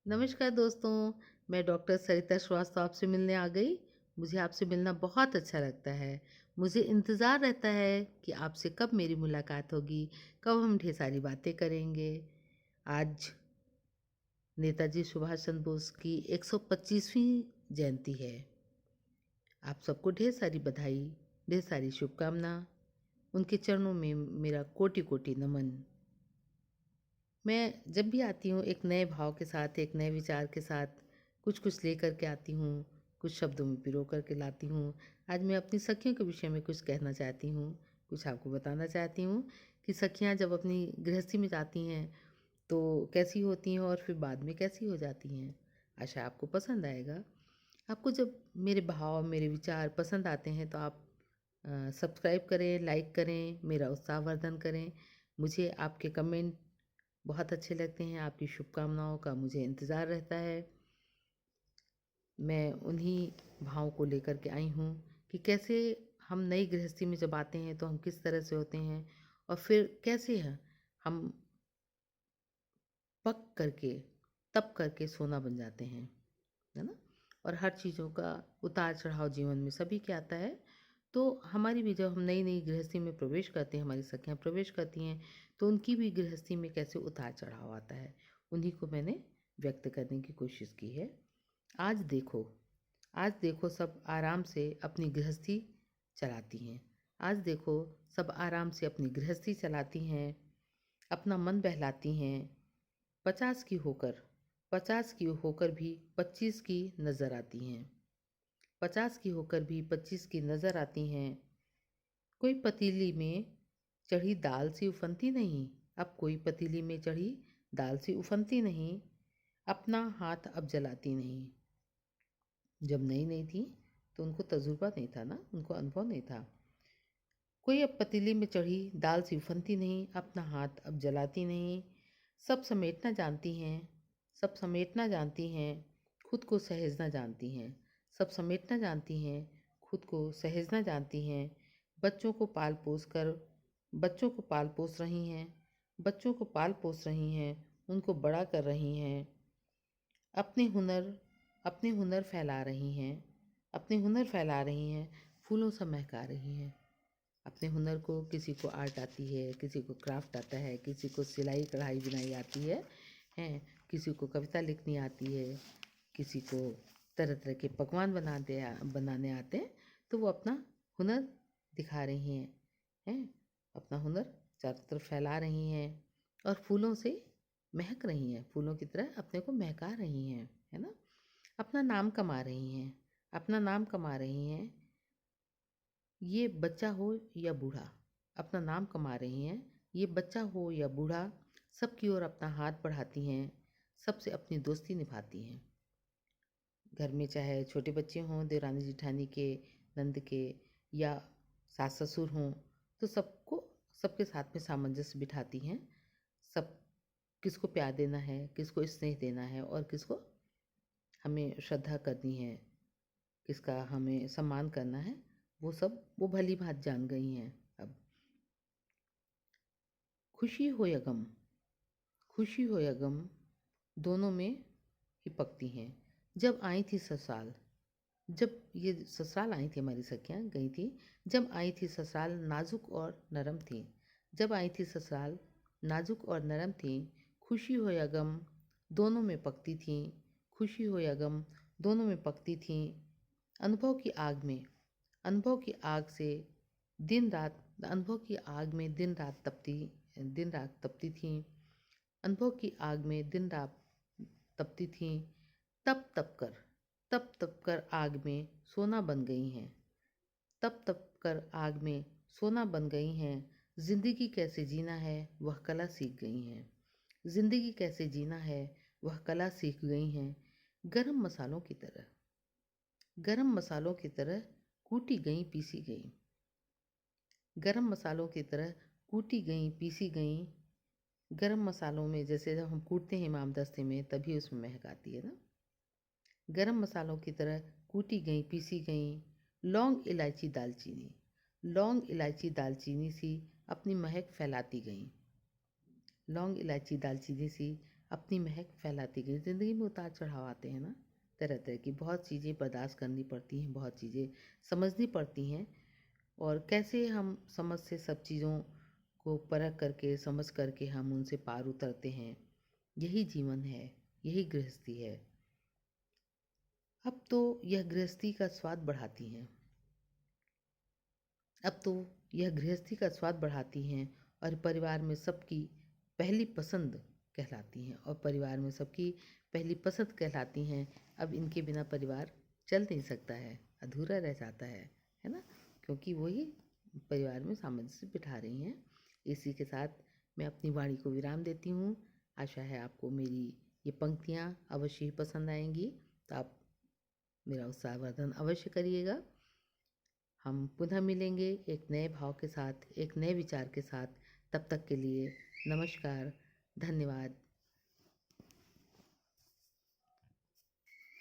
नमस्कार दोस्तों, मैं डॉक्टर सरिता श्रीवास्तव आपसे मिलने आ गई। मुझे आपसे मिलना बहुत अच्छा लगता है। मुझे इंतज़ार रहता है कि आपसे कब मेरी मुलाकात होगी, कब हम ढेर सारी बातें करेंगे। आज नेताजी सुभाष चंद्र बोस की 125वीं जयंती है। आप सबको ढेर सारी बधाई, ढेर सारी शुभकामना। उनके चरणों में मेरा कोटि-कोटि नमन। मैं जब भी आती हूँ एक नए भाव के साथ, एक नए विचार के साथ कुछ-कुछ लेकर के आती हूँ, कुछ शब्दों में पिरो करके लाती हूँ। आज मैं अपनी सखियों के विषय में कुछ कहना चाहती हूँ, कुछ आपको बताना चाहती हूँ कि सखियाँ जब अपनी गृहस्थी में जाती हैं, तो कैसी होती हैं और फिर बाद में कैसी हो जाती हैं। आशा आपको पसंद आएगा। आपको जब मेरे भाव, मेरे विचार पसंद आते हैं तो आप सब्सक्राइब करें, लाइक करें, मेरा उत्साहवर्धन करें। मुझे आपके कमेंट बहुत अच्छे लगते हैं, आपकी शुभकामनाओं का मुझे इंतज़ार रहता है। मैं उन्हीं भावों को लेकर के आई हूँ कि कैसे हम नई गृहस्थी में जब आते हैं तो हम किस तरह से होते हैं और फिर कैसे हैं हम पक करके, तप करके सोना बन जाते हैं, है ना? और हर चीज़ों का उतार-चढ़ाव जीवन में सभी के आता है। तो हमारी भी जब हम नई-नई गृहस्थी में प्रवेश करते हैं, हमारी सखियाँ प्रवेश करती हैं, तो उनकी भी गृहस्थी में कैसे उतार-चढ़ाव आता है, उन्हीं को मैंने व्यक्त करने की कोशिश की है। आज देखो आज देखो सब आराम से अपनी गृहस्थी चलाती हैं। आज देखो सब आराम से अपनी गृहस्थी चलाती हैं, अपना मन बहलाती हैं। 50 की होकर 50 की होकर भी 25 की नज़र आती हैं। 50 की होकर भी 25 की नज़र आती हैं। कोई पतीली में चढ़ी दाल सी उफनती नहीं, अब कोई पतीली में चढ़ी दाल सी उफनती नहीं, अपना हाथ अब जलाती नहीं। जब नई-नई थी तो उनको तजुर्बा नहीं था ना, उनको अनुभव नहीं था। कोई अब पतीली में चढ़ी दाल सी उफनती नहीं, अपना हाथ अब जलाती नहीं। सब समेटना जानती हैं, सब समेटना जानती हैं, खुद को सहेजना जानती हैं। सब समेटना जानती हैं, खुद को सहेजना जानती हैं। बच्चों को पाल पोस कर बच्चों को पाल पोस रही हैं, बच्चों को पाल पोस रही हैं, उनको बड़ा कर रही हैं। अपने हुनर अपने हुनर फैला रही हैं, अपने हुनर फैला रही हैं, फूलों सा महका रही हैं। अपने हुनर को, किसी को आर्ट आती है, किसी को क्राफ्ट आता है, किसी को सिलाई कढ़ाई बुनाई आती है, हैं किसी को कविता लिखनी आती है, किसी को तरह तरह के पकवान बनाने आते हैं। तो वो अपना हुनर दिखा रही हैं, अपना हुनर चारों तरफ फैला रही हैं और फूलों से महक रही हैं, फूलों की तरह अपने को महका रही हैं, है ना? अपना नाम कमा रही हैं, अपना नाम कमा रही हैं। ये बच्चा हो या बूढ़ा, अपना नाम कमा रही हैं। ये बच्चा हो या बूढ़ा, सबकी ओर अपना हाथ बढ़ाती हैं, सबसे अपनी दोस्ती निभाती हैं। घर में चाहे छोटे बच्चे हों, देवरानी जेठानी के, नंद के या सास ससुर हों, तो सबके साथ में सामंजस्य बिठाती हैं। सब किसको प्यार देना है, किसको स्नेह देना है और किसको हमें श्रद्धा करनी है, किसका हमें सम्मान करना है, वो भली भांति जान गई हैं अब। खुशी हो या गम खुशी हो या गम दोनों में ही पकती हैं। जब आई थी ससुराल जब ये ससुराल आई थी, हमारी सखियाँ गई थी। जब आई थी ससुराल नाजुक और नरम थी। जब आई थी ससुराल नाजुक और नरम थी। खुशी हो या गम दोनों में पकती थीं। खुशी हो या गम दोनों में पकती थीं। अनुभव की आग में अनुभव की आग से दिन रात अनुभव की आग में दिन रात तपती थीं। अनुभव की आग में दिन रात तपती थीं। तप तप कर आग में सोना बन गई हैं। तप तप कर आग में सोना बन गई हैं। जिंदगी कैसे जीना है वह कला सीख गई हैं। जिंदगी कैसे जीना है वह कला सीख गई हैं। गरम मसालों की तरह गरम मसालों की तरह कूटी गई पीसी गई। गरम मसालों की तरह कूटी गई पीसी गई। गरम मसालों में जैसे जब हम कूटते हैं इमामदस्ते में, तभी उसमें महक आती है ना। गरम मसालों की तरह कूटी गई पीसी गई। लौंग इलायची दालचीनी सी अपनी महक फैलाती गईं। लौंग इलायची दालचीनी सी अपनी महक फैलाती गई। ज़िंदगी में उतार चढ़ाव आते हैं ना, तरह तरह की बहुत चीज़ें बर्दाश्त करनी पड़ती हैं, बहुत चीज़ें समझनी पड़ती हैं। और कैसे हम समझ से सब चीज़ों को परख करके समझ करके हम उनसे पार उतरते हैं, यही जीवन है, यही गृहस्थी है। अब तो यह गृहस्थी का स्वाद बढ़ाती हैं। अब तो यह गृहस्थी का स्वाद बढ़ाती हैं और परिवार में सबकी पहली पसंद कहलाती हैं, और परिवार में सबकी पहली पसंद कहलाती हैं। अब इनके बिना परिवार चल नहीं सकता है, अधूरा रह जाता है ना, क्योंकि वही परिवार में सामंजस्य बिठा रही हैं। इसी के साथ मैं अपनी वाणी को विराम देती हूँ। आशा है आपको मेरी ये पंक्तियाँ अवश्य ही पसंद आएंगी, तो आप मेरा उत्साहवर्धन अवश्य करिएगा। हम पुनः मिलेंगे एक नए भाव के साथ, एक नए विचार के साथ। तब तक के लिए नमस्कार, धन्यवाद।